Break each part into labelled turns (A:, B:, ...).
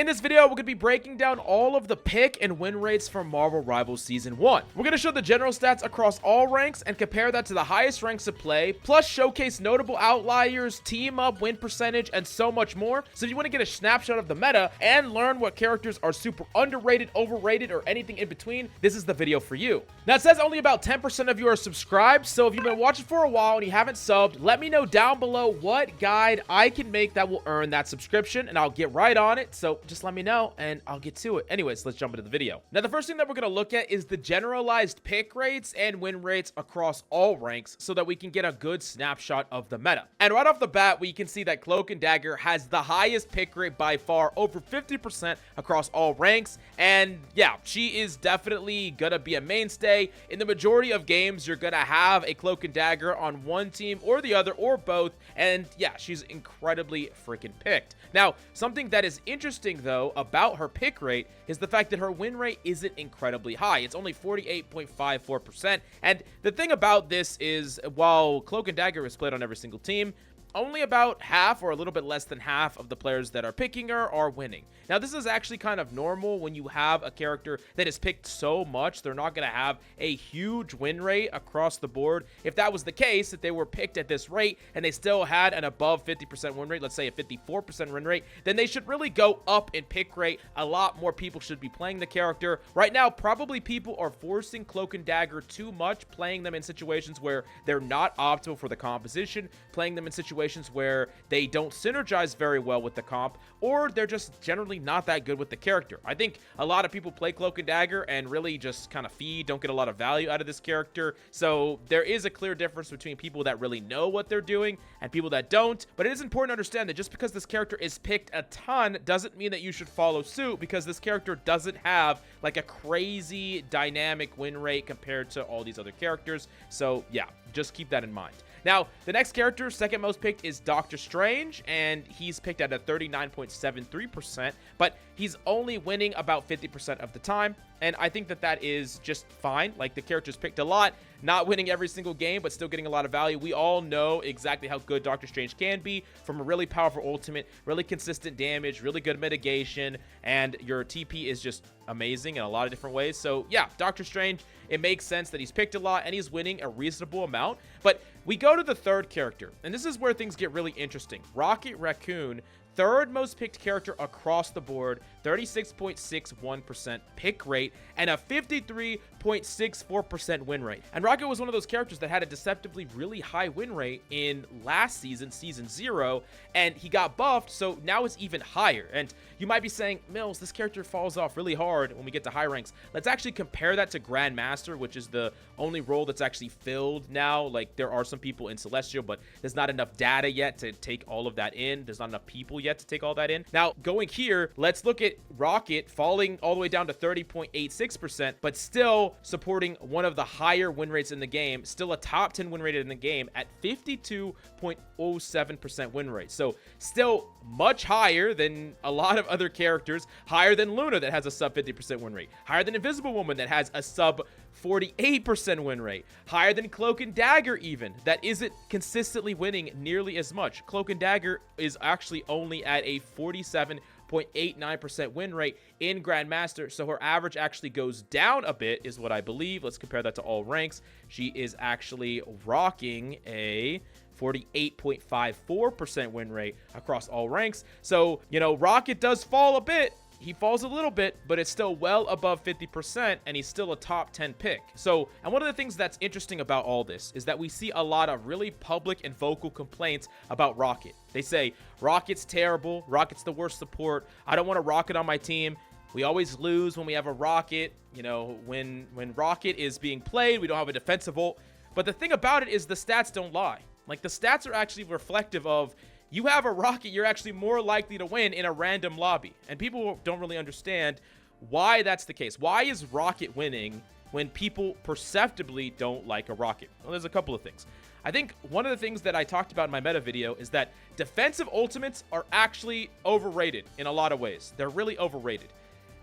A: In this video, we're going to be breaking down all of the pick and win rates from Marvel Rivals Season 1. We're going to show the general stats across all ranks and compare that to the highest ranks of play, plus showcase notable outliers, team up, win percentage, and so much more. So if you want to get a snapshot of the meta and learn what characters are super underrated, overrated, or anything in between, this is the video for you. Now, it says only about 10% of you are subscribed, so if you've been watching for a while and you haven't subbed, let me know down below what guide I can make that will earn that subscription, and I'll get right on it. So just let me know and I'll get to it. Anyways, let's jump into the video. Now, the first thing that we're going to look at is the generalized pick rates and win rates across all ranks so that we can get a good snapshot of the meta. And right off the bat, we can see that Cloak and Dagger has the highest pick rate by far, over 50% across all ranks. And yeah, she is definitely going to be a mainstay. In the majority of games, you're going to have a Cloak and Dagger on one team or the other or both. And yeah, she's incredibly freaking picked. Now, something that is interesting though about her pick rate is the fact that her win rate isn't incredibly high. It's only 48.54%. And the thing about this is, while Cloak and Dagger is played on every single team, only about half or a little bit less than half of the players that are picking her are winning. Now, this is actually kind of normal when you have a character that is picked so much. They're not going to have a huge win rate across the board. If that was the case, if they were picked at this rate and they still had an above 50% win rate, let's say a 54% win rate, then they should really go up in pick rate. A lot more people should be playing the character. Right now, probably people are forcing Cloak and Dagger too much, playing them in situations where they're not optimal for the composition, playing them in situations where they don't synergize very well with the comp, or they're just generally not that good with the character. I think a lot of people play Cloak and Dagger and really just kind of don't get a lot of value out of this character. So there is a clear difference between people that really know what they're doing and people that don't. But it is important to understand that just because this character is picked a ton doesn't mean that you should follow suit, because this character doesn't have like a crazy dynamic win rate compared to all these other characters. So yeah, just keep that in mind. Now, the next character, second most picked, is Doctor Strange, and he's picked at a 39.73%, but he's only winning about 50% of the time, and I think that that is just fine. Like, the character's picked a lot, not winning every single game, but still getting a lot of value. We all know exactly how good Doctor Strange can be, from a really powerful ultimate, really consistent damage, really good mitigation, and your TP is just amazing in a lot of different ways. So yeah, Doctor Strange, it makes sense that he's picked a lot and he's winning a reasonable amount. But we go to the third character, and this is where things get really interesting. Rocket Raccoon, third most picked character across the board, 36.61% pick rate and a 53.64% win rate. And Rocket was one of those characters that had a deceptively really high win rate in last season, Season 0, and he got buffed, so now it's even higher. And you might be saying, Mills, this character falls off really hard when we get to high ranks. Let's actually compare that to Grandmaster, which is the only role that's actually filled now. Like, there are some people in Celestial, but there's not enough data yet to take all of that in. There's not enough people yet to take all that in. Now, going here, let's look at Rocket falling all the way down to 30.86%, but still supporting one of the higher win rates in the game, still a top 10 win rate in the game at 52.07% win rate. So still much higher than a lot of other characters, higher than Luna that has a sub 50% win rate, higher than Invisible Woman that has a sub 48% win rate, higher than Cloak and Dagger even, that isn't consistently winning nearly as much. Cloak and Dagger is actually only at a 47.89% win rate in Grandmaster, so her average actually goes down a bit is what I believe. Let's compare that to all ranks. She is actually rocking a 48.54% win rate across all ranks. So, you know, Rocket does fall a bit. He falls a little bit, but it's still well above 50%, and he's still a top 10 pick. So, and one of the things that's interesting about all this is that we see a lot of really public and vocal complaints about Rocket. They say, Rocket's terrible, Rocket's the worst support, I don't want a Rocket on my team, we always lose when we have a Rocket, you know, when Rocket is being played, we don't have a defensive ult. But the thing about it is the stats don't lie. Like, the stats are actually reflective of, you have a Rocket, you're actually more likely to win in a random lobby. And people don't really understand why that's the case. Why is Rocket winning when people perceptibly don't like a Rocket? Well, there's a couple of things. I think one of the things that I talked about in my meta video is that defensive ultimates are actually overrated in a lot of ways. They're really overrated.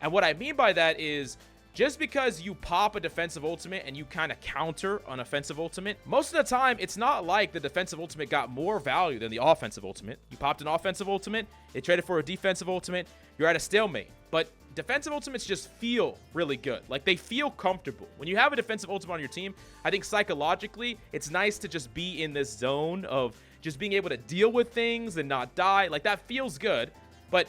A: And what I mean by that is, just because you pop a defensive ultimate and you kind of counter an offensive ultimate, most of the time, it's not like the defensive ultimate got more value than the offensive ultimate. You popped an offensive ultimate, it traded for a defensive ultimate, you're at a stalemate. But defensive ultimates just feel really good. Like, they feel comfortable. When you have a defensive ultimate on your team, I think psychologically, it's nice to just be in this zone of just being able to deal with things and not die. Like, that feels good. But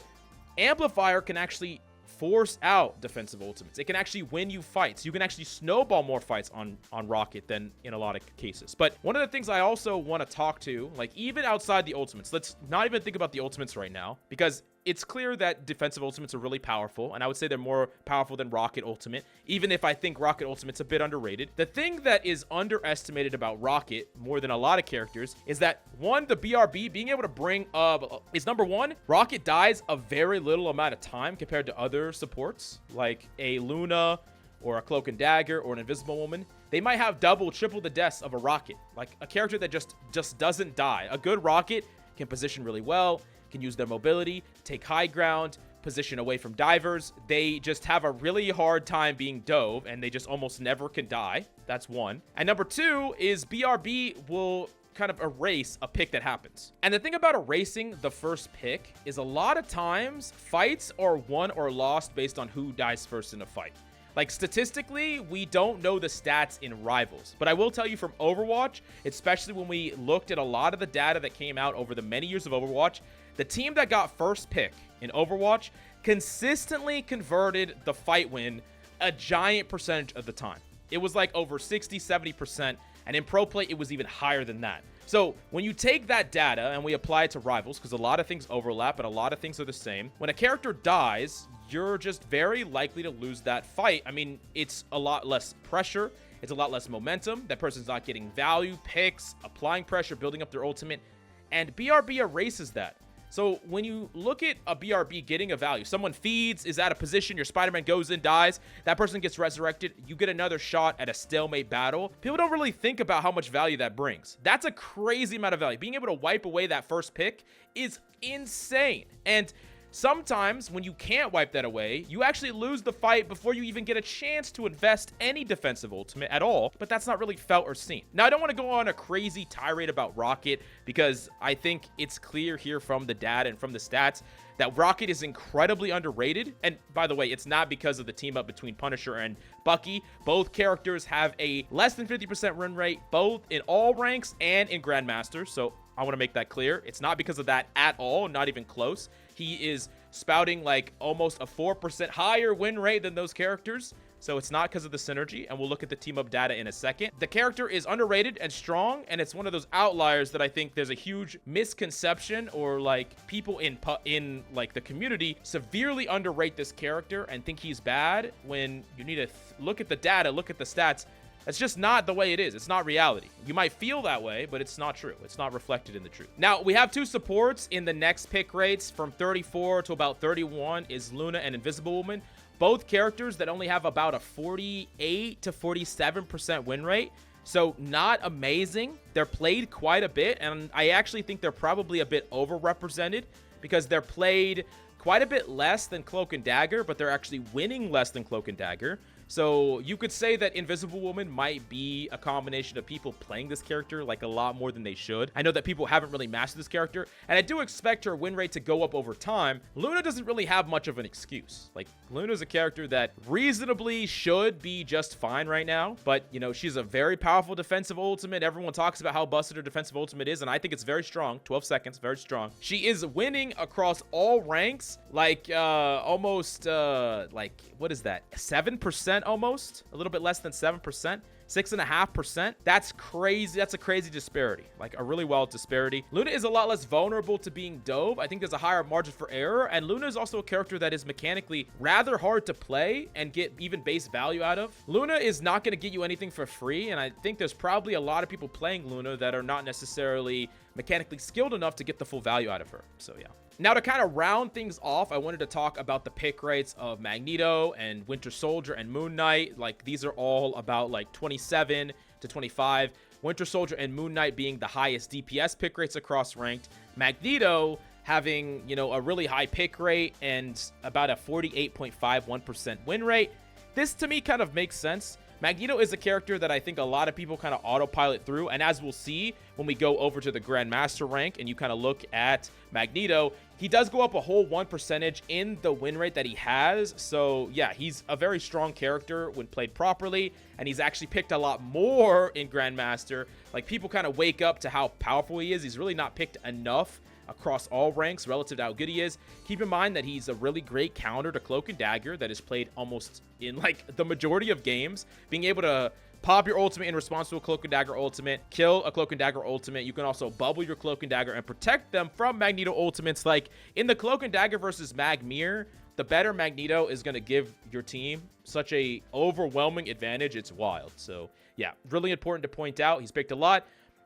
A: Amplifier can actually force out defensive ultimates. It can actually win you fights. You can actually snowball more fights on Rocket than in a lot of cases. But one of the things I also want to talk to, like, even outside the ultimates, let's not even think about the ultimates right now, because it's clear that defensive ultimates are really powerful, and I would say they're more powerful than Rocket Ultimate, even if I think Rocket Ultimate's a bit underrated. The thing that is underestimated about Rocket, more than a lot of characters, is that, one, the BRB, being able to bring up, is number one, Rocket dies a very little amount of time compared to other supports, like a Luna, or a Cloak and Dagger, or an Invisible Woman. They might have double, triple the deaths of a Rocket, like a character that just doesn't die. A good Rocket can position really well, can use their mobility, take high ground, position away from divers. They just have a really hard time being dove, and they just almost never can die. That's one. And number two is BRB will kind of erase a pick that happens. And the thing about erasing the first pick is a lot of times fights are won or lost based on who dies first in a fight. Like, statistically, we don't know the stats in Rivals, but I will tell you from Overwatch, especially when we looked at a lot of the data that came out over the many years of Overwatch, the team that got first pick in Overwatch consistently converted the fight win a giant percentage of the time. It was like over 60, 70%, and in Pro Play, it was even higher than that. So when you take that data and we apply it to Rivals, because a lot of things overlap and a lot of things are the same, when a character dies, you're just very likely to lose that fight. I mean, it's a lot less pressure. It's a lot less momentum. That person's not getting value, picks, applying pressure, building up their ultimate, and BRB erases that. So when you look at a BRB getting a value, someone feeds, is at a position, your Spider-Man goes in, dies, that person gets resurrected, you get another shot at a stalemate battle. People don't really think about how much value that brings. That's a crazy amount of value. Being able to wipe away that first pick is insane. And sometimes when you can't wipe that away, you actually lose the fight before you even get a chance to invest any defensive ultimate at all, but that's not really felt or seen. Now, I don't want to go on a crazy tirade about Rocket because I think it's clear here from the data and from the stats that Rocket is incredibly underrated. And by the way, it's not because of the team up between Punisher and Bucky. Both characters have a less than 50% win rate, both in all ranks and in Grandmaster. So I want to make that clear. It's not because of that at all, not even close. He is spouting like almost a 4% higher win rate than those characters. So it's not because of the synergy, and we'll look at the team up data in a second. The character is underrated and strong, and it's one of those outliers that I think there's a huge misconception, or like people in like the community severely underrate this character and think he's bad, when you need to look at the data, look at the stats. That's just not the way it is. It's not reality. You might feel that way, but it's not true. It's not reflected in the truth. Now, we have two supports in the next pick rates from 34 to about 31 is Luna and Invisible Woman. Both characters that only have about a 48 to 47% win rate. So not amazing. They're played quite a bit, and I actually think they're probably a bit overrepresented because they're played quite a bit less than Cloak and Dagger, but they're actually winning less than Cloak and Dagger. So you could say that Invisible Woman might be a combination of people playing this character like a lot more than they should. I know that people haven't really mastered this character, and I do expect her win rate to go up over time. Luna doesn't really have much of an excuse. Like, Luna's a character that reasonably should be just fine right now, but, you know, she's a very powerful defensive ultimate. Everyone talks about how busted her defensive ultimate is, and I think it's very strong. 12 seconds, very strong. She is winning across all ranks, like, almost, like, what is that? 7%? Almost a little bit less than 7%, 6.5%. That's crazy. That's a crazy disparity, like a really wild disparity. Luna is a lot less vulnerable to being dove. I think there's a higher margin for error, and Luna is also a character that is mechanically rather hard to play and get even base value out of. Luna is not going to get you anything for free, and I think there's probably a lot of people playing Luna that are not necessarily mechanically skilled enough to get the full value out of her. So yeah. Now, to kind of round things off, I wanted to talk about the pick rates of Magneto and Winter Soldier and Moon Knight. Like, these are all about like 27 to 25. Winter Soldier and Moon Knight being the highest DPS pick rates across ranked. Magneto having, you know, a really high pick rate and about a 48.51% win rate. this to me kind of makes sense. Magneto is a character that I think a lot of people kind of autopilot through, and as we'll see when we go over to the Grandmaster rank and you kind of look at Magneto, he does go up a whole 1% in the win rate that he has. So yeah, he's a very strong character when played properly, and he's actually picked a lot more in Grandmaster. Like, people kind of wake up to how powerful he is. He's really not picked enough across all ranks relative to how good he is. Keep in mind that he's a really great counter to Cloak and Dagger that is played almost in like the majority of games. Being able to pop your ultimate in response to a Cloak and Dagger ultimate, kill a Cloak and Dagger ultimate. You can also bubble your Cloak and Dagger and protect them from Magneto ultimates. Like in the Cloak and Dagger versus Magmir, the better Magneto is going to give your team such a overwhelming advantage. It's wild. So yeah, really important to point out. He's picked a lot.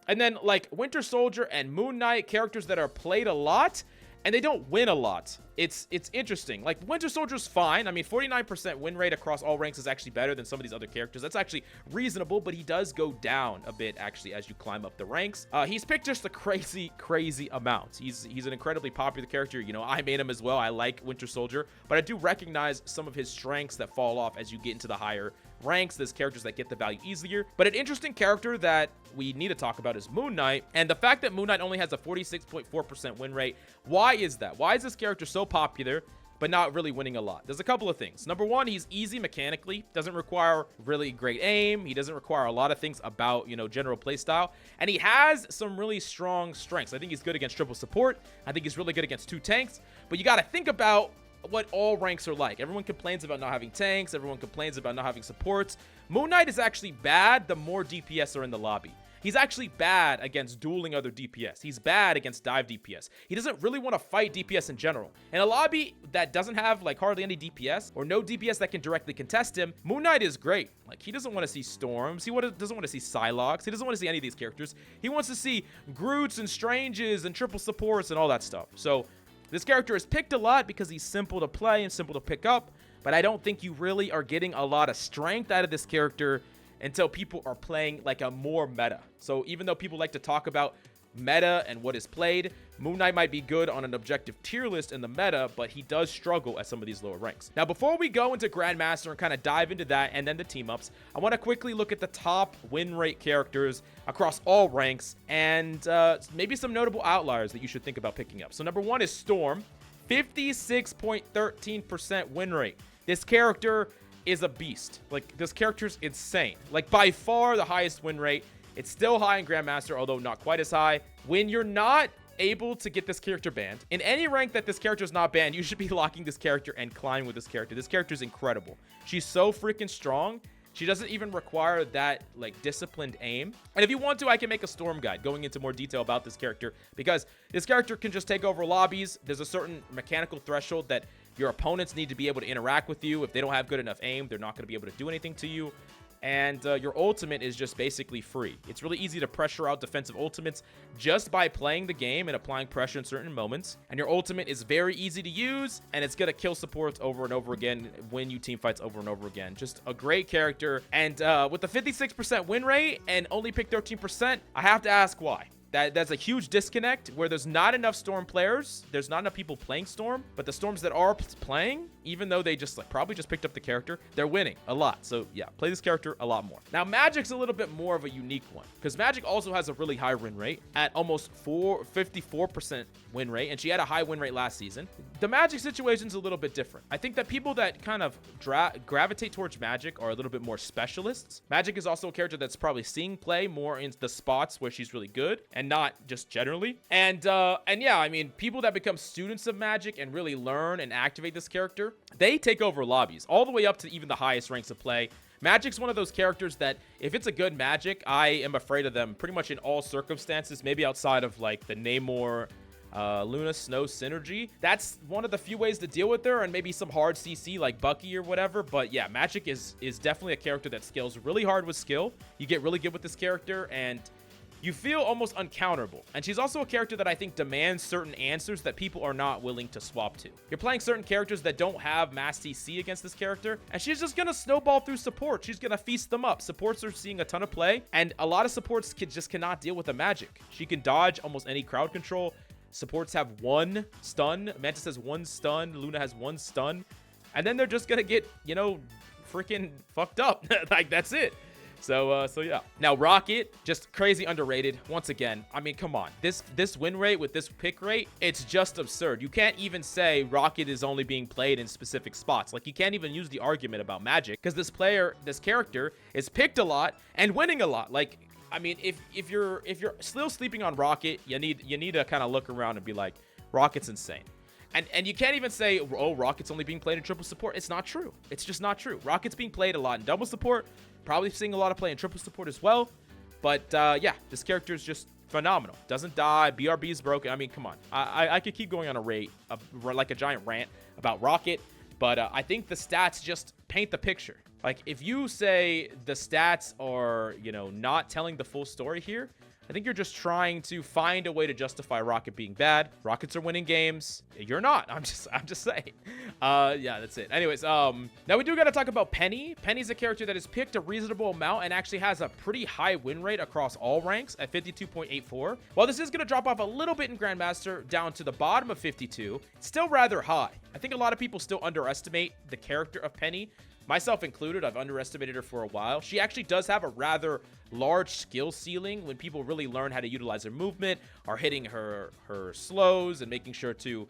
A: And then, like, Winter Soldier and Moon Knight, characters that are played a lot, and they don't win a lot. It's interesting. Like, Winter Soldier's fine. I mean, 49% win rate across all ranks is actually better than some of these other characters. That's actually reasonable, but he does go down a bit, actually, as you climb up the ranks. He's picked just a crazy amount. He's an incredibly popular character. You know, I made him as well. I like Winter Soldier, but I do recognize some of his strengths that fall off as you get into the higher ranks. There's characters that get the value easier, but an interesting character that we need to talk about is Moon Knight. And the fact that Moon Knight only has a 46.4% win rate, why is that? Why is this character so popular but not really winning a lot? There's a couple of things. Number one, he's easy mechanically, doesn't require really great aim. He doesn't require a lot of things about, you know, general playstyle, and he has some really strong strengths. I think he's good against triple support. I think he's really good against 2 tanks, but you got to think about what all ranks are like. Everyone complains about not having tanks. Everyone complains about not having supports. Moon Knight is actually bad the more DPS are in the lobby. He's actually bad against dueling other DPS. He's bad against dive DPS. He doesn't really want to fight DPS in general. In a lobby that doesn't have like hardly any DPS or no DPS that can directly contest him, Moon Knight is great. Like, he doesn't want to see Storms. He doesn't want to see Psylocke. He doesn't want to see any of these characters. He wants to see Groots and Stranges and triple supports and all that stuff. So this character is picked a lot because he's simple to play and simple to pick up, but I don't think you really are getting a lot of strength out of this character until people are playing like a more meta. So even though people like to talk about meta and what is played, Moon Knight might be good on an objective tier list in the meta, but he does struggle at some of these lower ranks. Now, before we go into Grandmaster and kind of dive into that and then the team ups, I want to quickly look at the top win rate characters across all ranks and maybe some notable outliers that you should think about picking up. So number one is Storm, 56.13% win rate. This character is a beast. Like, this character's insane. Like, by far the highest win rate. It's still high in Grandmaster, although not quite as high. When you're not able to get this character banned, in any rank that this character is not banned, you should be locking this character and climbing with this character. This character is incredible. She's so freaking strong. She doesn't even require that, like, disciplined aim. And if you want to, I can make a Storm guide going into more detail about this character, because this character can just take over lobbies. There's a certain mechanical threshold that your opponents need to be able to interact with you. If they don't have good enough aim, they're not going to be able to do anything to you. And your ultimate is just basically free. It's really easy to pressure out defensive ultimates just by playing the game and applying pressure in certain moments. And your ultimate is very easy to use, and it's going to kill supports over and over again, win you team fights over and over again. Just a great character. And with the 56% win rate and only pick 13%, I have to ask why. That's a huge disconnect where there's not enough Storm players. There's not enough people playing Storm, but the Storms that are playing, even though they just probably just picked up the character, they're winning a lot. So yeah, play this character a lot more. Now, Magic's a little bit more of a unique one because Magic also has a really high win rate at almost 54% win rate, and she had a high win rate last season. The Magic situation's a little bit different. I think that people that kind of gravitate towards Magic are a little bit more specialists. Magic is also a character that's probably seeing play more in the spots where she's really good and not just generally. And yeah, I mean, people that become students of Magic and really learn and activate this character, they take over lobbies all the way up to even the highest ranks of play. Magic's one of those characters that if it's a good Magic, I am afraid of them pretty much in all circumstances, maybe outside of like the Namor Luna Snow synergy. That's one of the few ways to deal with her, and maybe some hard CC like Bucky or whatever. But yeah, Magic is definitely a character that scales really hard with skill. You get really good with this character, and you feel almost uncounterable. And she's also a character that I think demands certain answers that people are not willing to swap to. You're playing certain characters that don't have mass TC against this character, and she's just gonna snowball through support. She's gonna feast them up. Supports are seeing a ton of play, and a lot of supports just cannot deal with the Magic. She can dodge almost any crowd control. Supports have 1 stun. Mantis has 1 stun. Luna has 1 stun. And then they're just gonna get, you know, freaking fucked up. Like, that's it. So yeah. Now, Rocket, just crazy underrated. Once again, I mean, come on. This win rate with this pick rate, it's just absurd. You can't even say Rocket is only being played in specific spots. Like, you can't even use the argument about Magic, because this character is picked a lot and winning a lot. Like, I mean, if you're still sleeping on Rocket, you need to kind of look around and be like, Rocket's insane. And you can't even say, oh, Rocket's only being played in triple support. It's not true. It's just not true. Rocket's being played a lot in double support. Probably seeing a lot of play in triple support as well. But yeah, this character is just phenomenal. Doesn't die. BRB is broken. I mean, come on. I could keep going on like a giant rant about Rocket. But I think the stats just paint the picture. Like, if you say the stats are, not telling the full story here, I think you're just trying to find a way to justify Rocket being bad. Rockets are winning games. You're not. I'm just saying. Yeah, that's it. Anyways, now we do got to talk about Penny. Penny's a character that is picked a reasonable amount and actually has a pretty high win rate across all ranks at 52.84. While this is going to drop off a little bit in Grandmaster down to the bottom of 52, it's still rather high. I think a lot of people still underestimate the character of Penny. Myself included, I've underestimated her for a while. She actually does have a rather large skill ceiling when people really learn how to utilize her movement, are hitting her slows and making sure to,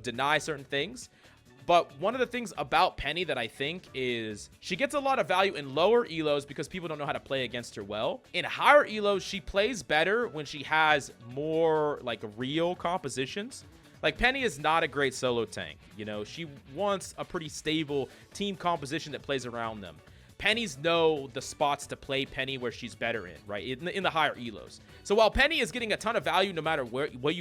A: deny certain things. But one of the things about Penny that I think is she gets a lot of value in lower elos because people don't know how to play against her well. In higher elos, she plays better when she has more like real compositions. Like, Penny is not a great solo tank. She wants a pretty stable team composition that plays around them. Pennies know the spots to play Penny where she's better in, right? In the higher elos. So while Penny is getting a ton of value no matter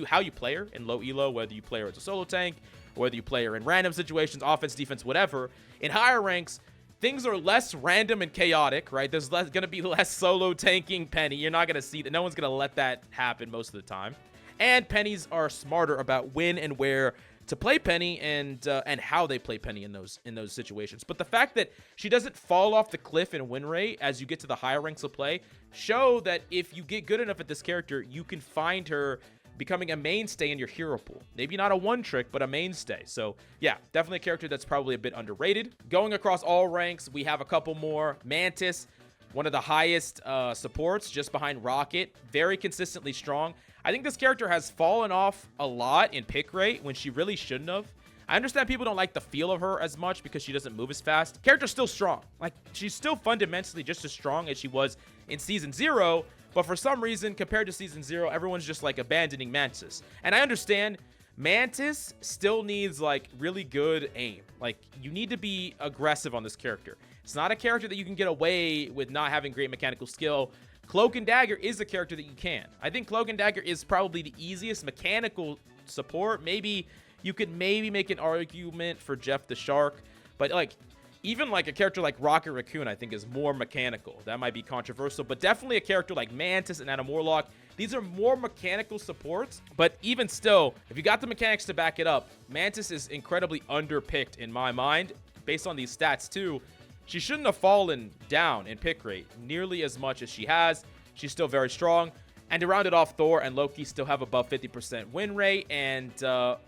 A: how you play her in low elo, whether you play her as a solo tank, or whether you play her in random situations, offense, defense, whatever, in higher ranks, things are less random and chaotic, right? There's going to be less solo tanking Penny. You're not going to see that. No one's going to let that happen most of the time. And Pennies are smarter about when and where to play Penny and how they play Penny in those situations. But the fact that she doesn't fall off the cliff in win rate as you get to the higher ranks of play show that if you get good enough at this character, you can find her becoming a mainstay in your hero pool. Maybe not a one trick, but a mainstay. So yeah, definitely a character that's probably a bit underrated. Going across all ranks, we have a couple more. Mantis, one of the highest supports just behind Rocket, very consistently strong. I think this character has fallen off a lot in pick rate when she really shouldn't have. I understand people don't like the feel of her as much because she doesn't move as fast. Character's still strong. Like, she's still fundamentally just as strong as she was in Season 0, but for some reason, compared to Season 0, everyone's just, like, abandoning Mantis. And I understand Mantis still needs, like, really good aim. Like, you need to be aggressive on this character. It's not a character that you can get away with not having great mechanical skill. Cloak and Dagger is a character that you can. I think Cloak and Dagger is probably the easiest mechanical support. Maybe you could make an argument for Jeff the Shark, but like even like a character like Rocket Raccoon, I think is more mechanical. That might be controversial, but definitely a character like Mantis and Adam Warlock. These are more mechanical supports, but even still, if you got the mechanics to back it up, Mantis is incredibly underpicked in my mind based on these stats too. She shouldn't have fallen down in pick rate nearly as much as she has. She's still very strong. And to round it off, Thor and Loki still have above 50% win rate and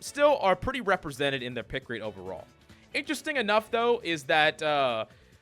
A: still are pretty represented in their pick rate overall. Interesting enough, though, is that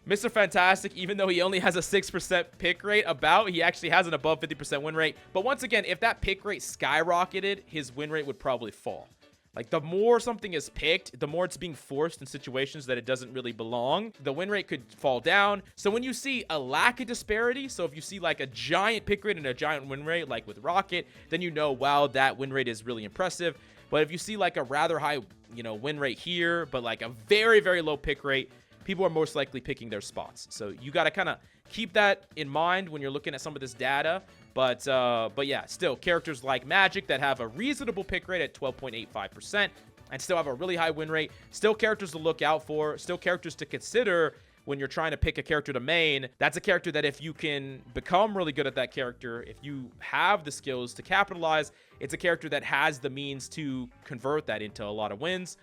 A: Mr. Fantastic, even though he only has a 6% pick rate he actually has an above 50% win rate. But once again, if that pick rate skyrocketed, his win rate would probably fall. Like, the more something is picked, the more it's being forced in situations that it doesn't really belong, the win rate could fall down. So when you see a lack of disparity, so if you see like a giant pick rate and a giant win rate, like with Rocket, then you know, wow, that win rate is really impressive. But if you see like a rather high, win rate here, but like a very, very low pick rate, people are most likely picking their spots. So you got to kind of keep that in mind when you're looking at some of this data. But yeah, still characters like Magic that have a reasonable pick rate at 12.85% and still have a really high win rate. Still characters to look out for. Still characters to consider when you're trying to pick a character to main. That's a character that if you can become really good at that character, if you have the skills to capitalize, it's a character that has the means to convert that into a lot of wins.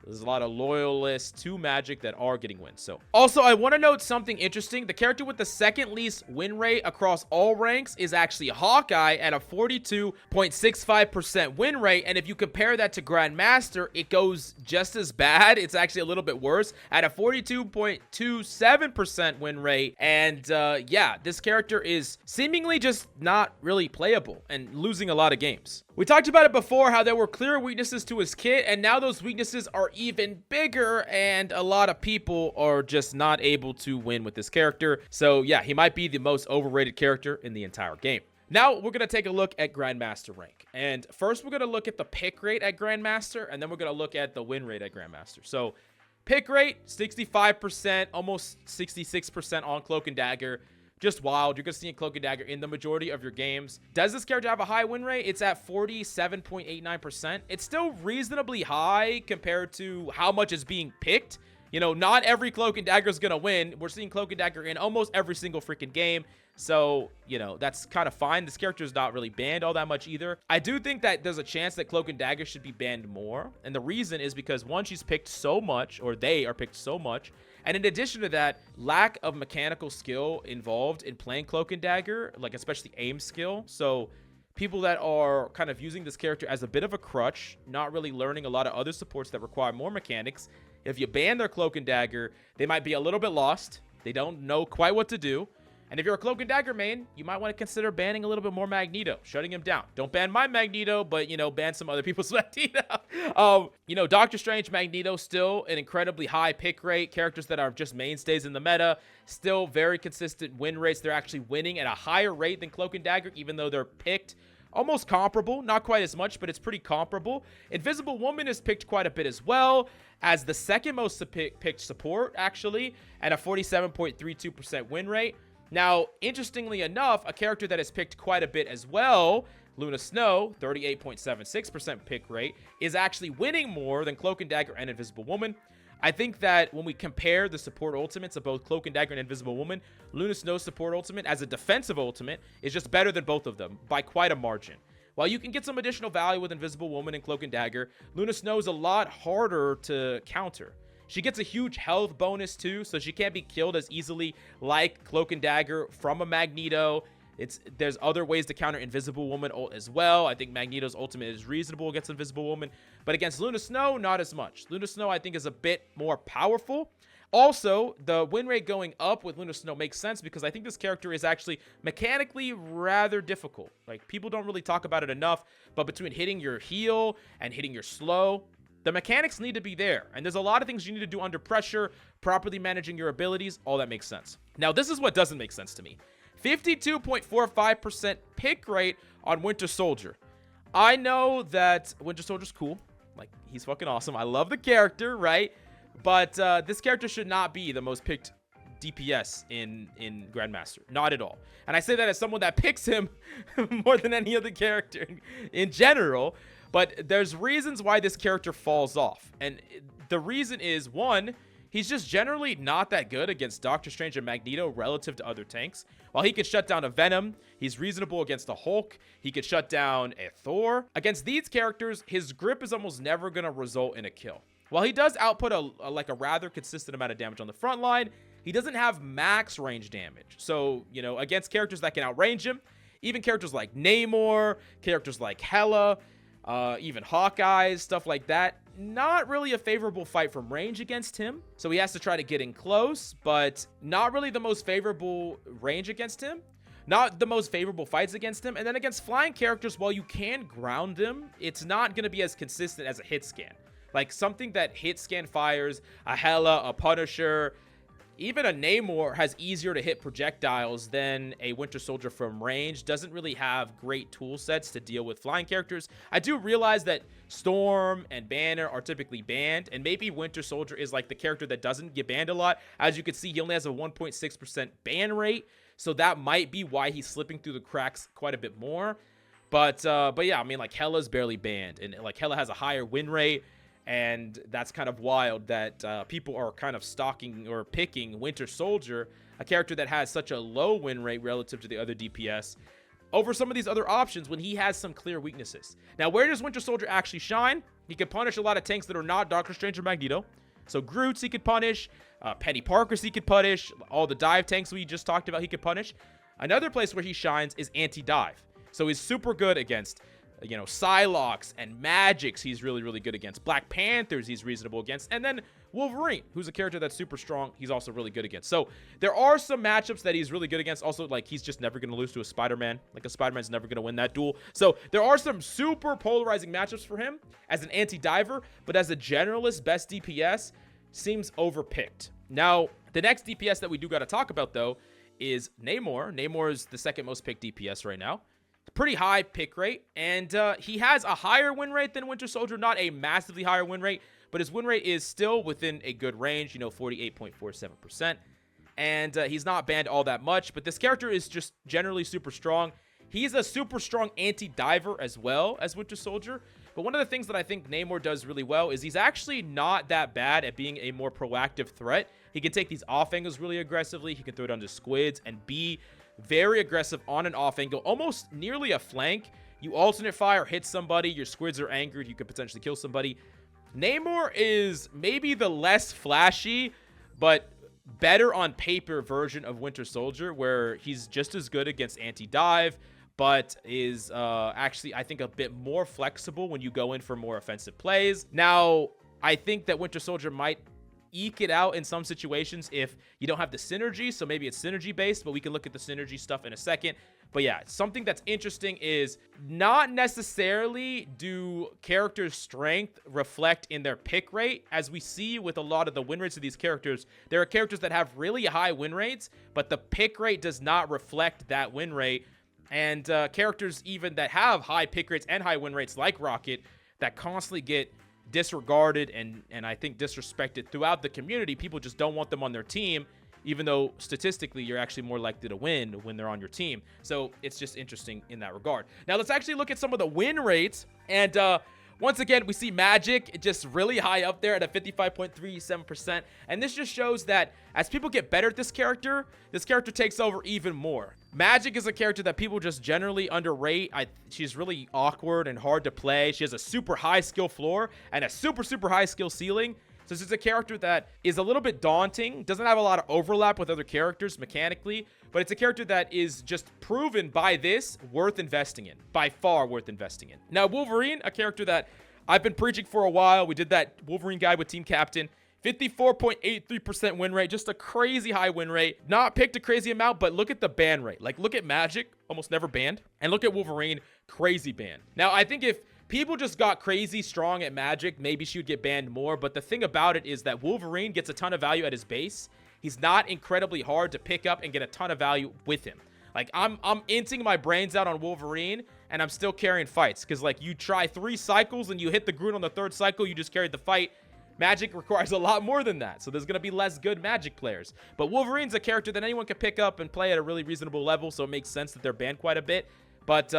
A: There's a lot of loyalists to Magic that are getting wins. So also, I want to note something interesting. The character with the second least win rate across all ranks is actually Hawkeye at a 42.65% win rate. And if you compare that to Grandmaster, it goes just as bad. It's actually a little bit worse at a 42.27% win rate. And yeah, this character is seemingly just not really playable and losing a lot of games. We talked about it before, how there were clear weaknesses to his kit, and now those weaknesses are even bigger, and a lot of people are just not able to win with this character. So yeah, he might be the most overrated character in the entire game. Now we're going to take a look at Grandmaster rank. And first we're going to look at the pick rate at Grandmaster, and then we're going to look at the win rate at Grandmaster. So pick rate, 65%, almost 66% on Cloak and Dagger. Just wild. You're going to see a Cloak and Dagger in the majority of your games. Does this character have a high win rate? It's at 47.89%. It's still reasonably high compared to how much is being picked. You know, not every Cloak and Dagger is going to win. We're seeing Cloak and Dagger in almost every single freaking game. So, you know, that's kind of fine. This character is not really banned all that much either. I do think that there's a chance that Cloak and Dagger should be banned more. And the reason is because, one, she's picked so much, or they are picked so much. And in addition to that, lack of mechanical skill involved in playing Cloak and Dagger, like especially aim skill. So people that are kind of using this character as a bit of a crutch, not really learning a lot of other supports that require more mechanics. If you ban their Cloak and Dagger, they might be a little bit lost. They don't know quite what to do. And if you're a Cloak and Dagger main, you might want to consider banning a little bit more Magneto, shutting him down. Don't ban my Magneto, but, you know, ban some other people's Magneto. You know, Doctor Strange, Magneto, still an incredibly high pick rate. Characters that are just mainstays in the meta, still very consistent win rates. They're actually winning at a higher rate than Cloak and Dagger, even though they're picked almost comparable. Not quite as much, but it's pretty comparable. Invisible Woman is picked quite a bit as well, as the second most picked support, actually, at a 47.32% win rate. Now, interestingly enough, a character that is picked quite a bit as well, Luna Snow, 38.76% pick rate, is actually winning more than Cloak and Dagger and Invisible Woman. I think that when we compare the support ultimates of both Cloak and Dagger and Invisible Woman, Luna Snow's support ultimate as a defensive ultimate is just better than both of them by quite a margin. While you can get some additional value with Invisible Woman and Cloak and Dagger, Luna Snow is a lot harder to counter. She gets a huge health bonus too, so she can't be killed as easily like Cloak and Dagger from a Magneto. There's other ways to counter Invisible Woman as well. I think Magneto's ultimate is reasonable against Invisible Woman, but against Luna Snow, not as much. Luna Snow, I think, is a bit more powerful. Also, the win rate going up with Luna Snow makes sense because I think this character is actually mechanically rather difficult. Like, people don't really talk about it enough, but between hitting your heal and hitting your slow, the mechanics need to be there, and there's a lot of things you need to do under pressure, properly managing your abilities, all that makes sense. Now, this is what doesn't make sense to me. 52.45% pick rate on Winter Soldier. I know that Winter Soldier's cool. Like, he's fucking awesome. I love the character, right? But this character should not be the most picked DPS in Grandmaster. Not at all. And I say that as someone that picks him more than any other character in general. But there's reasons why this character falls off. And the reason is, one, he's just generally not that good against Doctor Strange and Magneto relative to other tanks. While he could shut down a Venom, he's reasonable against a Hulk. He could shut down a Thor. Against these characters, his grip is almost never going to result in a kill. While he does output a rather consistent amount of damage on the front line, he doesn't have max range damage. So, you know, against characters that can outrange him, even characters like Namor, characters like Hela, even Hawkeye, stuff like that, not really a favorable fight from range against him. So he has to try to get in close, but not really the most favorable range against him. Not the most favorable fights against him. And then against flying characters, while you can ground them, it's not going to be as consistent as a hit scan. Like something that hit scan fires, a Hela, a Punisher, even a Namor has easier to hit projectiles than a Winter Soldier from range. Doesn't really have great tool sets to deal with flying characters. I do realize that Storm and Banner are typically banned, and maybe Winter Soldier is like the character that doesn't get banned a lot. As you can see, he only has a 1.6% ban rate, so that might be why he's slipping through the cracks quite a bit more. But yeah, I mean, like, Hela's barely banned, and like Hela has a higher win rate. And that's kind of wild that people are kind of stalking or picking Winter Soldier, a character that has such a low win rate relative to the other DPS. over some of these other options when he has some clear weaknesses. Now, where does Winter Soldier actually shine? He can punish a lot of tanks that are not Doctor Strange or Magneto. So Groot's he could punish, Penny Parker's he could punish, all the dive tanks we just talked about he could punish. Another place where he shines is anti-dive. So he's super good against, you know, Psylocke and Magics he's really, really good against. Black Panthers he's reasonable against. And then Wolverine, who's a character that's super strong, he's also really good against. So there are some matchups that he's really good against. Also, like, he's just never going to lose to a Spider-Man. Like, a Spider-Man's never going to win that duel. So there are some super polarizing matchups for him as an anti-diver, but as a generalist best DPS, seems overpicked. Now, the next DPS that we do got to talk about, though, is Namor. Namor is the second most picked DPS right now. Pretty high pick rate, and he has a higher win rate than Winter Soldier, not a massively higher win rate, but his win rate is still within a good range, you know, 48.47%, and he's not banned all that much, but this character is just generally super strong. He's a super strong anti-diver as well as Winter Soldier, but one of the things that I think Namor does really well is he's actually not that bad at being a more proactive threat. He can take these off angles really aggressively, he can throw it onto squids, and be very aggressive on and off angle, almost nearly a flank. You alternate fire, hit somebody, your squids are angered, you could potentially kill somebody. Namor is maybe the less flashy, but better on paper version of Winter Soldier, where he's just as good against anti-dive, but is actually, I think, a bit more flexible when you go in for more offensive plays. Now, I think that Winter Soldier might eke it out in some situations if you don't have the synergy, so maybe it's synergy based, but we can look at the synergy stuff in a second. But yeah, something that's interesting is not necessarily do characters' strength reflect in their pick rate. As we see with a lot of the win rates of these characters, there are characters that have really high win rates, but the pick rate does not reflect that win rate. And characters even that have high pick rates and high win rates, like Rocket, that constantly get disregarded and I think disrespected throughout the community. People just don't want them on their team, even though statistically you're actually more likely to win when they're on your team. So it's just interesting in that regard. Now let's actually look at some of the win rates, and once again we see Magic just really high up there at a 55.37%, and this just shows that as people get better at this character takes over even more. Magic is a character that people just generally underrate. She's really awkward and hard to play. She has a super high skill floor and a super, super high skill ceiling. So this is a character that is a little bit daunting, doesn't have a lot of overlap with other characters mechanically, but it's a character that is just proven by this worth investing in, by far worth investing in. Now, Wolverine, a character that I've been preaching for a while. We did that Wolverine guide with Team Captain. 54.83% win rate, just a crazy high win rate. Not picked a crazy amount, but look at the ban rate. Like, look at Magic, almost never banned, and look at Wolverine, crazy ban. Now, I think if people just got crazy strong at Magic, maybe she would get banned more, but the thing about it is that Wolverine gets a ton of value at his base. He's not incredibly hard to pick up and get a ton of value with him. Like, I'm inting my brains out on Wolverine, and I'm still carrying fights, because, like, you try 3 cycles, and you hit the Groot on the 3rd cycle, you just carried the fight. Magic requires a lot more than that, so there's going to be less good Magic players. But Wolverine's a character that anyone can pick up and play at a really reasonable level, so it makes sense that they're banned quite a bit. But,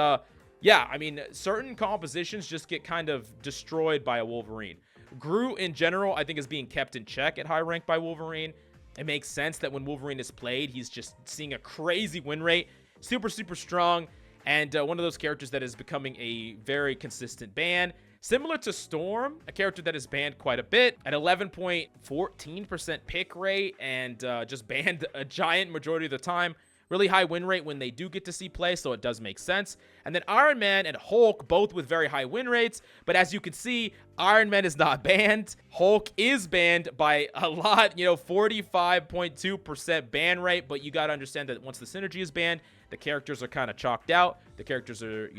A: yeah, I mean, certain compositions just get kind of destroyed by a Wolverine. Groot, in general, I think is being kept in check at high rank by Wolverine. It makes sense that when Wolverine is played, he's just seeing a crazy win rate. Super, super strong, and one of those characters that is becoming a very consistent ban. Similar to Storm, a character that is banned quite a bit at 11.14% pick rate and just banned a giant majority of the time. Really high win rate when they do get to see play, so it does make sense. And then Iron Man and Hulk, both with very high win rates. But as you can see, Iron Man is not banned. Hulk is banned by a lot, 45.2% ban rate. But you got to understand that once the synergy is banned, the characters are kind of chalked out. The characters are,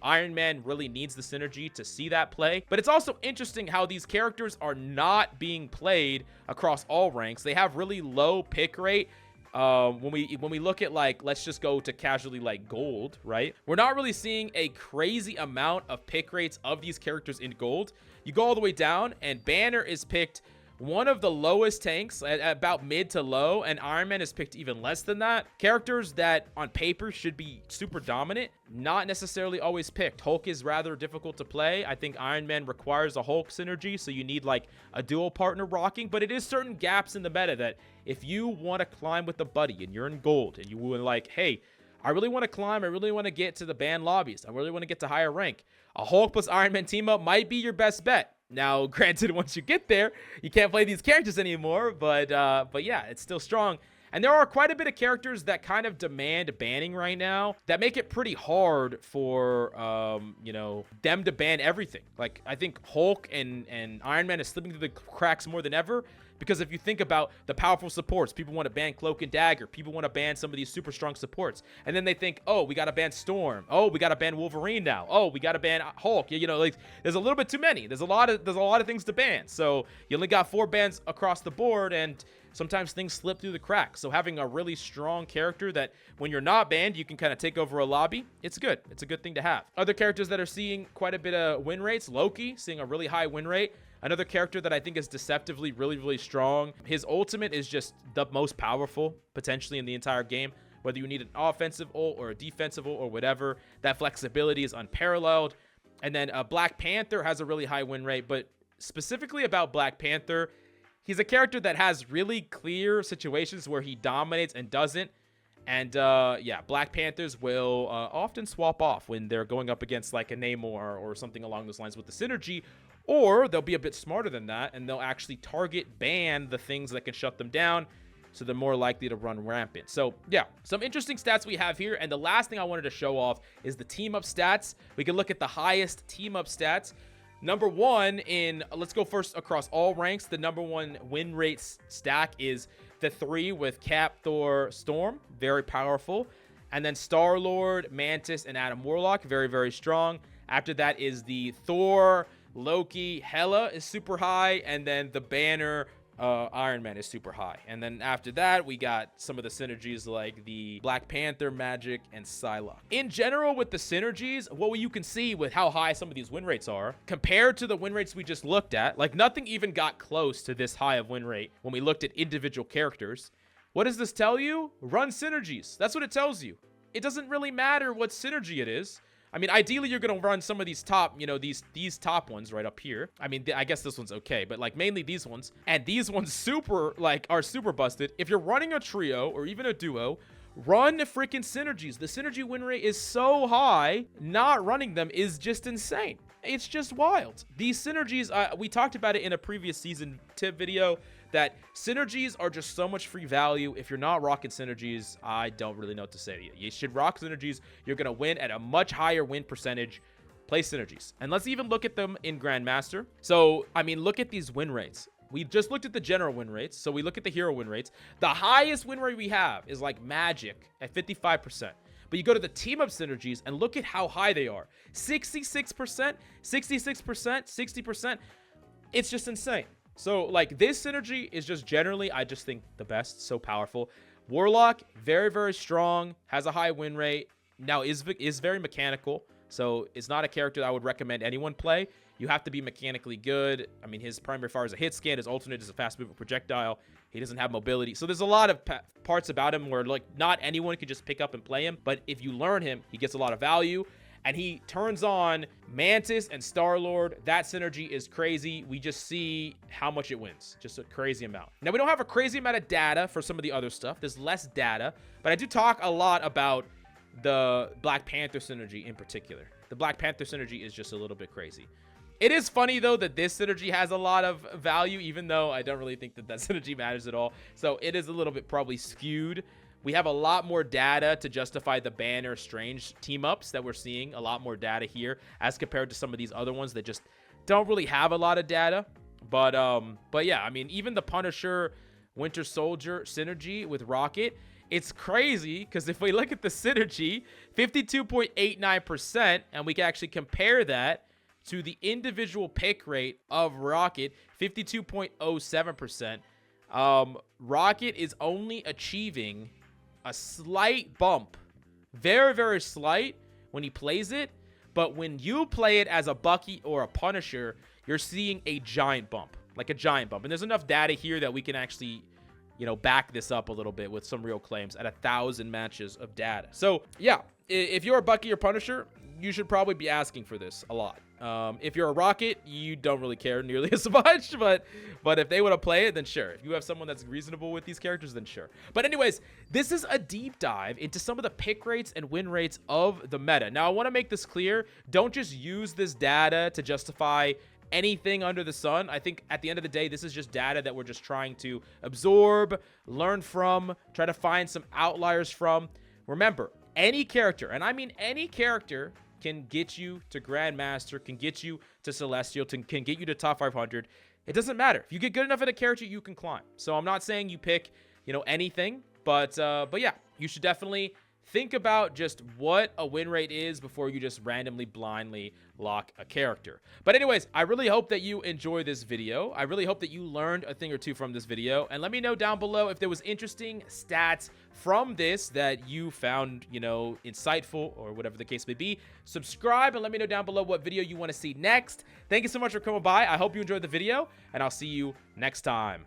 A: Iron Man really needs the synergy to see that play. But it's also interesting how these characters are not being played across all ranks. They have really low pick rate. When we look at, like, let's just go to casually like gold, right? We're not really seeing a crazy amount of pick rates of these characters in gold. You go all the way down and Banner is picked one of the lowest tanks at about mid to low, and Iron Man is picked even less than that. Characters that on paper should be super dominant, not necessarily always picked. Hulk is rather difficult to play. I think Iron Man requires a Hulk synergy, so you need like a dual partner rocking, but it is certain gaps in the meta that if you want to climb with a buddy and you're in gold and you were like, hey, I really want to climb. I really want to get to the band lobbies. I really want to get to higher rank. A Hulk plus Iron Man team up might be your best bet. Now, granted, once you get there, you can't play these characters anymore, but yeah, it's still strong. And there are quite a bit of characters that kind of demand banning right now that make it pretty hard for, you know, them to ban everything. Like, I think Hulk and Iron Man is slipping through the cracks more than ever. Because if you think about the powerful supports, people want to ban Cloak and Dagger. People want to ban some of these super strong supports. And then they think, oh, we got to ban Storm. Oh, we got to ban Wolverine now. Oh, we got to ban Hulk. You know, like, there's a little bit too many. There's a lot of things to ban. So you only got 4 bans across the board, and sometimes things slip through the cracks. So having a really strong character that when you're not banned, you can kind of take over a lobby, it's good. It's a good thing to have. Other characters that are seeing quite a bit of win rates, Loki, seeing a really high win rate. Another character that I think is deceptively really, really strong. His ultimate is just the most powerful, potentially, in the entire game. Whether you need an offensive ult or a defensive ult or whatever, that flexibility is unparalleled. And then Black Panther has a really high win rate. But specifically about Black Panther, he's a character that has really clear situations where he dominates and doesn't. And yeah, Black Panthers will often swap off when they're going up against like a Namor or something along those lines with the synergy. Or they'll be a bit smarter than that, and they'll actually target ban the things that can shut them down, so they're more likely to run rampant. So yeah, some interesting stats we have here. And the last thing I wanted to show off is the team up stats. We can look at the highest team up stats. Number one in, let's go first across all ranks. The number one win rate stack is the 3 with Cap, Thor, Storm. Very powerful. And then Star-Lord, Mantis, and Adam Warlock. Very, very strong. After that is the Thor, Loki, Hela is super high, and then the Banner, Iron Man is super high. And then after that, we got some of the synergies like the Black Panther, Magic, and Psylocke. In general, with the synergies, what you can see with how high some of these win rates are, compared to the win rates we just looked at, like nothing even got close to this high of win rate when we looked at individual characters. What does this tell you? Run synergies. That's what it tells you. It doesn't really matter what synergy it is. I mean, ideally, you're going to run some of these top, you know, these top ones right up here. I mean, I guess this one's okay, but like mainly these ones. And these ones are super busted. If you're running a trio or even a duo, run the freaking synergies. The synergy win rate is so high, not running them is just insane. It's just wild. These synergies, we talked about it in a previous season tip video, that synergies are just so much free value. If you're not rocking synergies, I don't really know what to say to you. You should rock synergies. You're going to win at a much higher win percentage. Play synergies. And let's even look at them in Grandmaster. So, I mean, look at these win rates. We just looked at the general win rates. So we look at the hero win rates. The highest win rate we have is like Magic at 55%. But you go to the team up synergies and look at how high they are. 66%, 66%, 60%. It's just insane. So, like, this synergy is just generally, I just think, the best. So powerful. Warlock, very, very strong. Has a high win rate. Now, is very mechanical. So, it's not a character that I would recommend anyone play. You have to be mechanically good. I mean, his primary fire is a hit scan. His alternate is a fast-moving projectile. He doesn't have mobility. So, there's a lot of parts about him where, like, not anyone can just pick up and play him. But if you learn him, he gets a lot of value. And he turns on Mantis and Star-Lord. That synergy is crazy. We just see how much it wins. Just a crazy amount. Now, we don't have a crazy amount of data for some of the other stuff. There's less data. But I do talk a lot about the Black Panther synergy in particular. The Black Panther synergy is just a little bit crazy. It is funny, though, that this synergy has a lot of value, even though I don't really think that synergy matters at all. So it is a little bit probably skewed. We have a lot more data to justify the Banner Strange team-ups that we're seeing. A lot more data here as compared to some of these other ones that just don't really have a lot of data. But yeah, I mean, even the Punisher Winter Soldier synergy with Rocket, it's crazy because if we look at the synergy, 52.89%, and we can actually compare that to the individual pick rate of Rocket, 52.07%. Rocket is only achieving a slight bump, very, very slight when he plays it, but when you play it as a Bucky or a Punisher, you're seeing a giant bump, like a giant bump. And there's enough data here that we can actually, you know, back this up a little bit with some real claims at 1,000 matches of data. So yeah, if you're a Bucky or Punisher, you should probably be asking for this a lot. If you're a Rocket, you don't really care nearly as much, but if they want to play it, then sure. If you have someone that's reasonable with these characters, then sure. But anyways, this is a deep dive into some of the pick rates and win rates of the meta. Now, I want to make this clear. Don't just use this data to justify anything under the sun. I think at the end of the day, this is just data that we're just trying to absorb, learn from, try to find some outliers from. Remember, any character, and I mean any character, can get you to Grandmaster, can get you to Celestial, can get you to top 500. It doesn't matter. If you get good enough at a character, you can climb. So I'm not saying you pick, anything, but yeah, you should definitely think about just what a win rate is before you just randomly blindly lock a character. But anyways, I really hope that you enjoy this video. I really hope that you learned a thing or two from this video. And let me know down below if there was interesting stats from this that you found, insightful or whatever the case may be. Subscribe and let me know down below what video you want to see next. Thank you so much for coming by. I hope you enjoyed the video, and I'll see you next time.